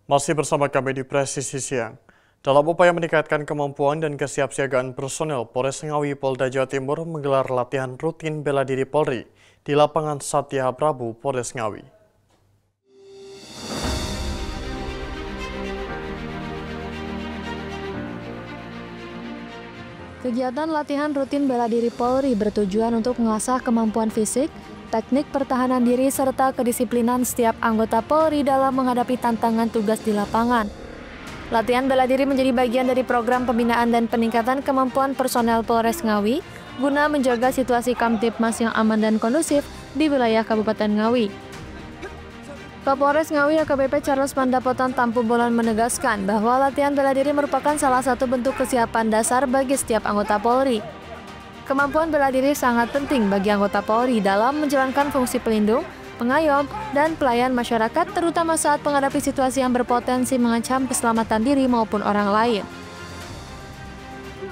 Masih bersama kami di Presisi Siang. Dalam upaya meningkatkan kemampuan dan kesiapsiagaan personel, Polres Ngawi Polda Jawa Timur menggelar latihan rutin bela diri Polri di lapangan Satya Prabu, Polres Ngawi. Kegiatan latihan rutin bela diri Polri bertujuan untuk mengasah kemampuan fisik, teknik pertahanan diri, serta kedisiplinan setiap anggota Polri dalam menghadapi tantangan tugas di lapangan. Latihan bela diri menjadi bagian dari program pembinaan dan peningkatan kemampuan personel Polres Ngawi guna menjaga situasi Kamtibmas yang aman dan kondusif di wilayah Kabupaten Ngawi. Kapolres Ngawi AKBP Charles Pandapotan Tampu Bolon menegaskan bahwa latihan bela diri merupakan salah satu bentuk kesiapan dasar bagi setiap anggota Polri. Kemampuan bela diri sangat penting bagi anggota Polri dalam menjalankan fungsi pelindung, pengayom, dan pelayan masyarakat, terutama saat menghadapi situasi yang berpotensi mengancam keselamatan diri maupun orang lain.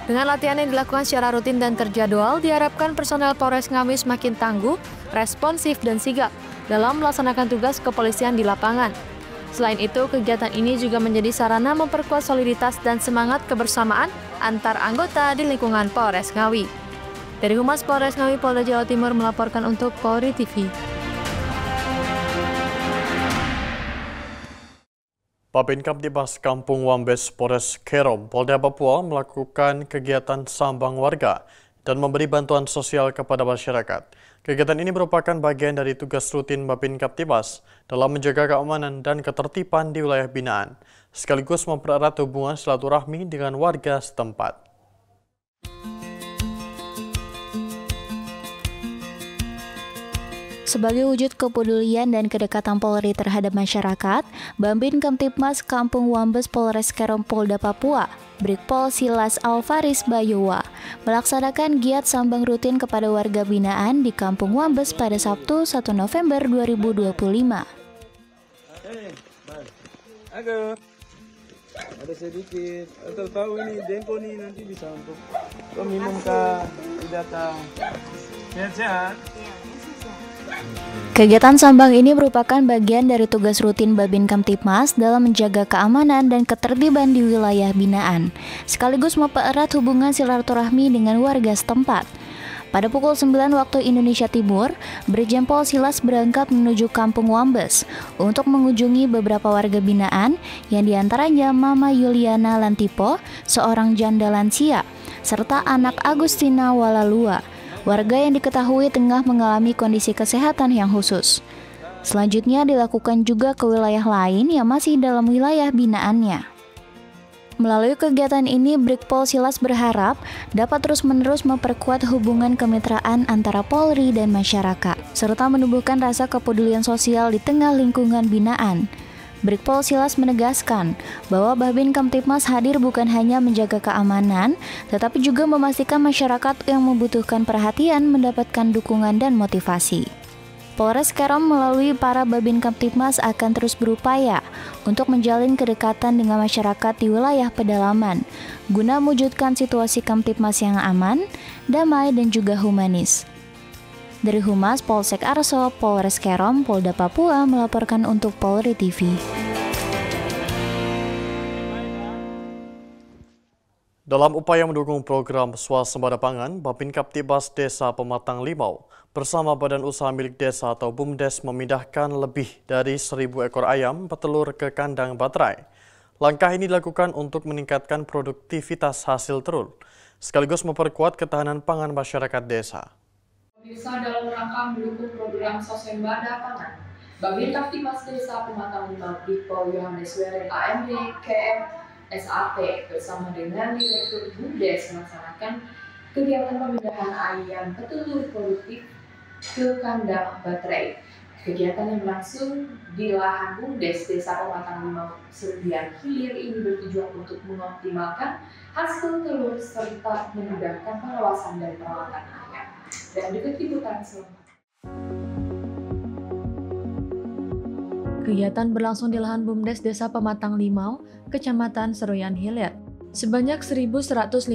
Dengan latihan yang dilakukan secara rutin dan terjadwal, diharapkan personel Polres Ngawi semakin tangguh, responsif, dan sigap dalam melaksanakan tugas kepolisian di lapangan. Selain itu, kegiatan ini juga menjadi sarana memperkuat soliditas dan semangat kebersamaan antar anggota di lingkungan Polres Ngawi. Dari Humas Polres Ngawi Polda Jawa Timur melaporkan untuk Polri TV. Babin Kamtibmas Kampung Wambes Polres Kerom, Polda Papua melakukan kegiatan sambang warga dan memberi bantuan sosial kepada masyarakat. Kegiatan ini merupakan bagian dari tugas rutin Babin Kamtibmas dalam menjaga keamanan dan ketertiban di wilayah binaan, sekaligus mempererat hubungan silaturahmi dengan warga setempat. Sebagai wujud kepedulian dan kedekatan Polri terhadap masyarakat, Babin Kamtibmas Kampung Wambes Polres Kerom Polda Papua, Brigpol Silas Alvaris Bayowa, melaksanakan giat sambang rutin kepada warga binaan di Kampung Wambes pada Sabtu 1 November 2025. Ada sedikit, atau tahu ini dempo nih nanti bisa untuk minum kah, tidak kah? Sehat-sehat. Kegiatan sambang ini merupakan bagian dari tugas rutin Babin Kamtibmas dalam menjaga keamanan dan ketertiban di wilayah binaan, sekaligus mempererat hubungan silaturahmi dengan warga setempat. Pada pukul 9 waktu Indonesia Timur, Brigjen Pol Silas berangkat menuju Kampung Wambes untuk mengunjungi beberapa warga binaan yang diantaranya Mama Yuliana Lantipo, seorang janda lansia, serta anak Agustina Walalua, warga yang diketahui tengah mengalami kondisi kesehatan yang khusus. Selanjutnya dilakukan juga ke wilayah lain yang masih dalam wilayah binaannya. Melalui kegiatan ini, Brigpol Silas berharap dapat terus-menerus memperkuat hubungan kemitraan antara Polri dan masyarakat, serta menumbuhkan rasa kepedulian sosial di tengah lingkungan binaan. Brigpol Silas menegaskan bahwa Babin Kamtibmas hadir bukan hanya menjaga keamanan, tetapi juga memastikan masyarakat yang membutuhkan perhatian mendapatkan dukungan dan motivasi. Polres Kerom melalui para Babin Kamtibmas akan terus berupaya untuk menjalin kedekatan dengan masyarakat di wilayah pedalaman, guna mewujudkan situasi Kamtibmas yang aman, damai, dan juga humanis. Dari Humas Polsek Arso, Polres Kerom, Polda Papua melaporkan untuk Polri TV. Dalam upaya mendukung program swasembada pangan, Babin Kamtibmas Desa Pematang Limau bersama Badan Usaha Milik Desa atau BUMDes memindahkan lebih dari 1.000 ekor ayam petelur ke kandang baterai. Langkah ini dilakukan untuk meningkatkan produktivitas hasil telur, sekaligus memperkuat ketahanan pangan masyarakat desa. Bisa dalam rangka mendukung program swasembada pangan, Babin Kamtibmas Desa Pematang Limau Brigpol Yohanes Weren AMD KM SAP bersama dengan Direktur BUMDes melaksanakan kegiatan pemindahan ayam petelur produktif ke kandang baterai. Kegiatan yang berlangsung di lahan BUMDes Desa Pematang Limau Serbian Hilir ini bertujuan untuk mengoptimalkan hasil telur serta memudahkan pengawasan dan perawatan ayam. Dan berikut liputan selengkapnya. Kegiatan berlangsung di lahan BUMDes Desa Pematang Limau, Kecamatan Seruyan Hilir. Sebanyak 1.152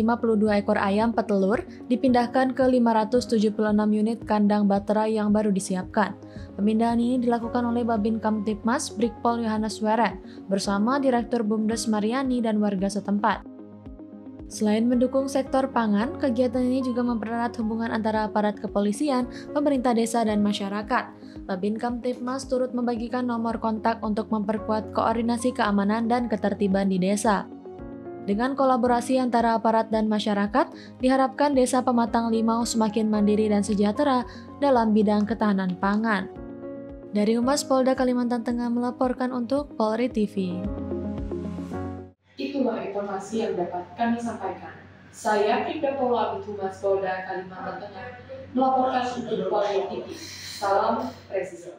ekor ayam petelur dipindahkan ke 576 unit kandang baterai yang baru disiapkan. Pemindahan ini dilakukan oleh Babin Kamtipmas Brigpol Yohanes Weren bersama Direktur Bumdes Mariani dan warga setempat. Selain mendukung sektor pangan, kegiatan ini juga mempererat hubungan antara aparat kepolisian, pemerintah desa, dan masyarakat. Babin Kamtipmas turut membagikan nomor kontak untuk memperkuat koordinasi keamanan dan ketertiban di desa. Dengan kolaborasi antara aparat dan masyarakat, diharapkan Desa Pematang Limau semakin mandiri dan sejahtera dalam bidang ketahanan pangan. Dari Humas Polda Kalimantan Tengah melaporkan untuk Polri TV. Itulah informasi yang dapat kami sampaikan. Saya Bribda Polo Abid Humas Polda Kalimantan Tengah melaporkan untuk Polri TV. Salam presisi.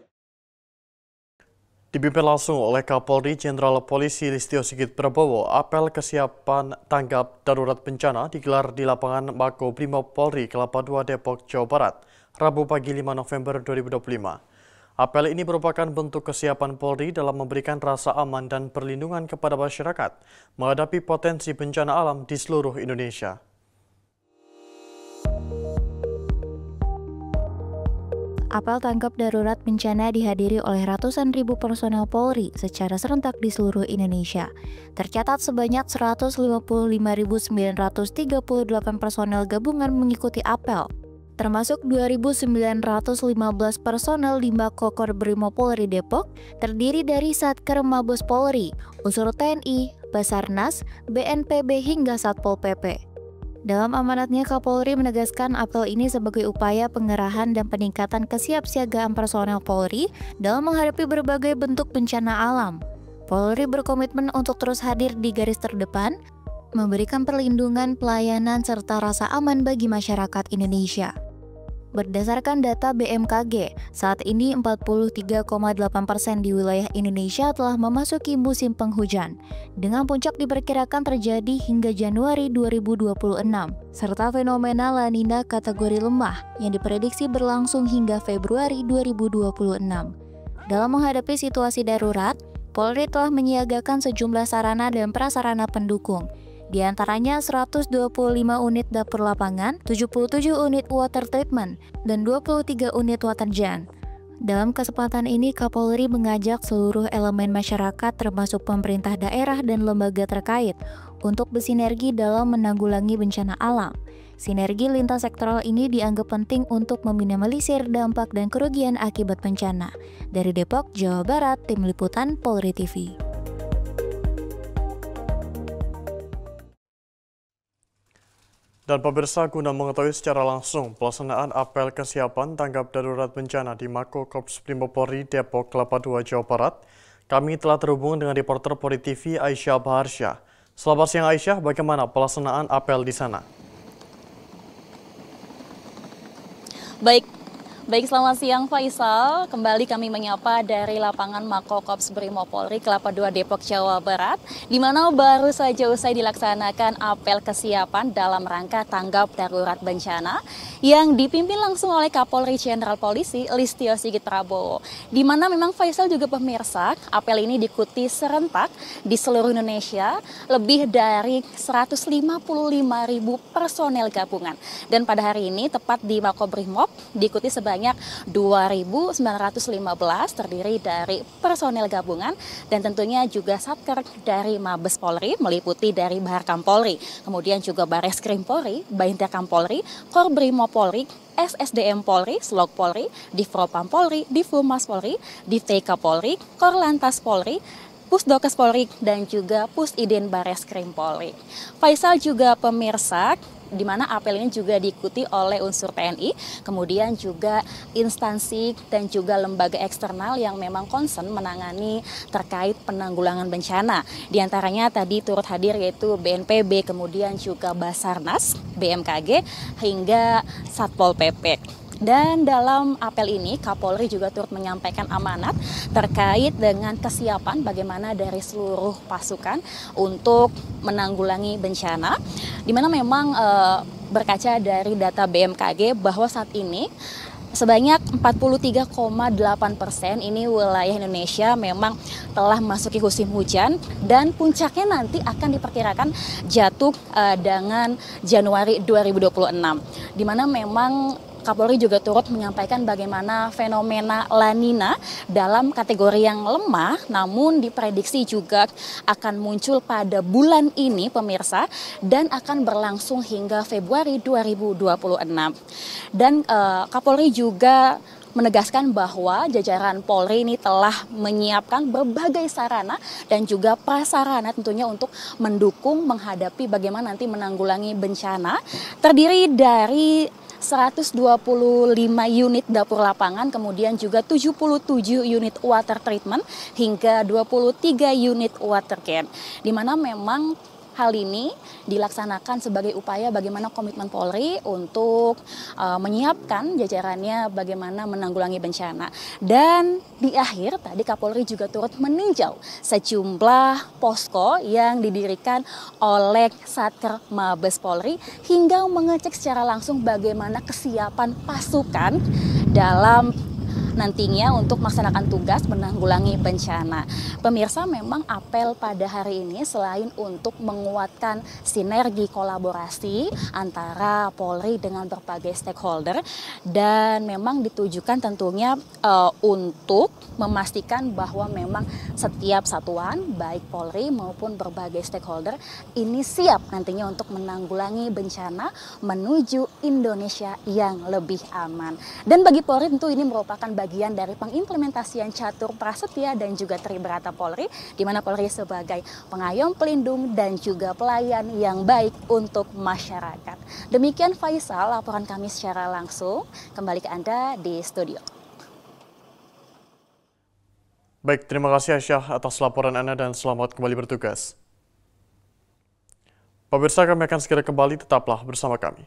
Dipimpin langsung oleh Kapolri Jenderal Polisi Listio Sigit Prabowo, apel kesiapan tanggap darurat bencana digelar di lapangan Mako Brimob Polri Kelapa II Depok, Jawa Barat, Rabu pagi 5 November 2025. Apel ini merupakan bentuk kesiapan Polri dalam memberikan rasa aman dan perlindungan kepada masyarakat menghadapi potensi bencana alam di seluruh Indonesia. Apel tanggap darurat bencana dihadiri oleh ratusan ribu personel Polri secara serentak di seluruh Indonesia. Tercatat sebanyak 155.938 personel gabungan mengikuti apel, termasuk 2.915 personel di Mako Brimob Polri Depok, terdiri dari Satker Mabes Polri, unsur TNI, Basarnas, BNPB hingga Satpol PP. Dalam amanatnya, Kapolri menegaskan apel ini sebagai upaya pengerahan dan peningkatan kesiapsiagaan personel Polri dalam menghadapi berbagai bentuk bencana alam. Polri berkomitmen untuk terus hadir di garis terdepan, memberikan perlindungan, pelayanan, serta rasa aman bagi masyarakat Indonesia. Berdasarkan data BMKG, saat ini 43,8% di wilayah Indonesia telah memasuki musim penghujan, dengan puncak diperkirakan terjadi hingga Januari 2026, serta fenomena La Nina kategori lemah yang diprediksi berlangsung hingga Februari 2026. Dalam menghadapi situasi darurat, Polri telah menyiagakan sejumlah sarana dan prasarana pendukung, di antaranya 125 unit dapur lapangan, 77 unit water treatment, dan 23 unit water jan. Dalam kesempatan ini, Kapolri mengajak seluruh elemen masyarakat termasuk pemerintah daerah dan lembaga terkait untuk bersinergi dalam menanggulangi bencana alam. Sinergi lintas sektoral ini dianggap penting untuk meminimalisir dampak dan kerugian akibat bencana. Dari Depok, Jawa Barat, Tim Liputan Polri TV. Dan pemirsa, guna mengetahui secara langsung pelaksanaan apel kesiapan tanggap darurat bencana di Mako Korps Brimob Polri Depok, Kelapa II, Jawa Barat, kami telah terhubung dengan reporter Polri TV Aisyah Baharsyah. Selamat siang Aisyah, bagaimana pelaksanaan apel di sana? Baik, selamat siang Faisal. Kembali kami menyapa dari lapangan Mako Korps Brimob Polri Kelapa II Depok, Jawa Barat, di mana baru saja usai dilaksanakan apel kesiapan dalam rangka tanggap darurat bencana yang dipimpin langsung oleh Kapolri Jenderal Polisi Listio Sigit Prabowo. Di mana memang Faisal juga pemirsa, apel ini diikuti serentak di seluruh Indonesia, lebih dari 155.000 personel gabungan. Dan pada hari ini tepat di Mako Brimob diikuti sebanyak 2.915 terdiri dari personel gabungan dan tentunya juga satker dari Mabes Polri meliputi dari Baharkam Polri, kemudian juga Bareskrim Polri, Bainterkam Polri, Korbrimob Polri, SSDM Polri, Slog Polri, Divpropam Polri, Divhumas Polri, Divteka Polri, Korlantas Polri, Pusdokes Polri, dan juga Pusidin Bareskrim Polri. Faisal juga pemirsa, di mana apel ini juga diikuti oleh unsur TNI, kemudian juga instansi dan juga lembaga eksternal yang memang concern menangani terkait penanggulangan bencana. Di antaranya tadi turut hadir yaitu BNPB, kemudian juga Basarnas, BMKG, hingga Satpol PP. Dan dalam apel ini Kapolri juga turut menyampaikan amanat terkait dengan kesiapan bagaimana dari seluruh pasukan untuk menanggulangi bencana, di mana memang berkaca dari data BMKG bahwa saat ini Sebanyak 43,8% ini wilayah Indonesia memang telah memasuki musim hujan dan puncaknya nanti akan diperkirakan jatuh dengan Januari 2026, di mana memang Kapolri juga turut menyampaikan bagaimana fenomena La Nina dalam kategori yang lemah, namun diprediksi juga akan muncul pada bulan ini pemirsa dan akan berlangsung hingga Februari 2026. Dan Kapolri juga menegaskan bahwa jajaran Polri ini telah menyiapkan berbagai sarana dan juga prasarana tentunya untuk mendukung menghadapi bagaimana nanti menanggulangi bencana, terdiri dari 125 unit dapur lapangan, kemudian juga 77 unit water treatment hingga 23 unit water can, di mana memang hal ini dilaksanakan sebagai upaya bagaimana komitmen Polri untuk menyiapkan jajarannya bagaimana menanggulangi bencana. Dan di akhir tadi Kapolri juga turut meninjau sejumlah posko yang didirikan oleh Satker Mabes Polri hingga mengecek secara langsung bagaimana kesiapan pasukan dalam nantinya untuk melaksanakan tugas menanggulangi bencana. Pemirsa, memang apel pada hari ini selain untuk menguatkan sinergi kolaborasi antara Polri dengan berbagai stakeholder dan memang ditujukan tentunya untuk memastikan bahwa memang setiap satuan baik Polri maupun berbagai stakeholder ini siap nantinya untuk menanggulangi bencana menuju Indonesia yang lebih aman. Dan bagi Polri tentu ini merupakan bagian dari pengimplementasian catur prasetya dan juga tribrata Polri, di mana Polri sebagai pengayom, pelindung, dan juga pelayan yang baik untuk masyarakat. Demikian Faisal, laporan kami secara langsung. Kembali ke Anda di studio. Baik, terima kasih Aisyah atas laporan Anda dan selamat kembali bertugas. Pemirsa, kami akan segera kembali, tetaplah bersama kami.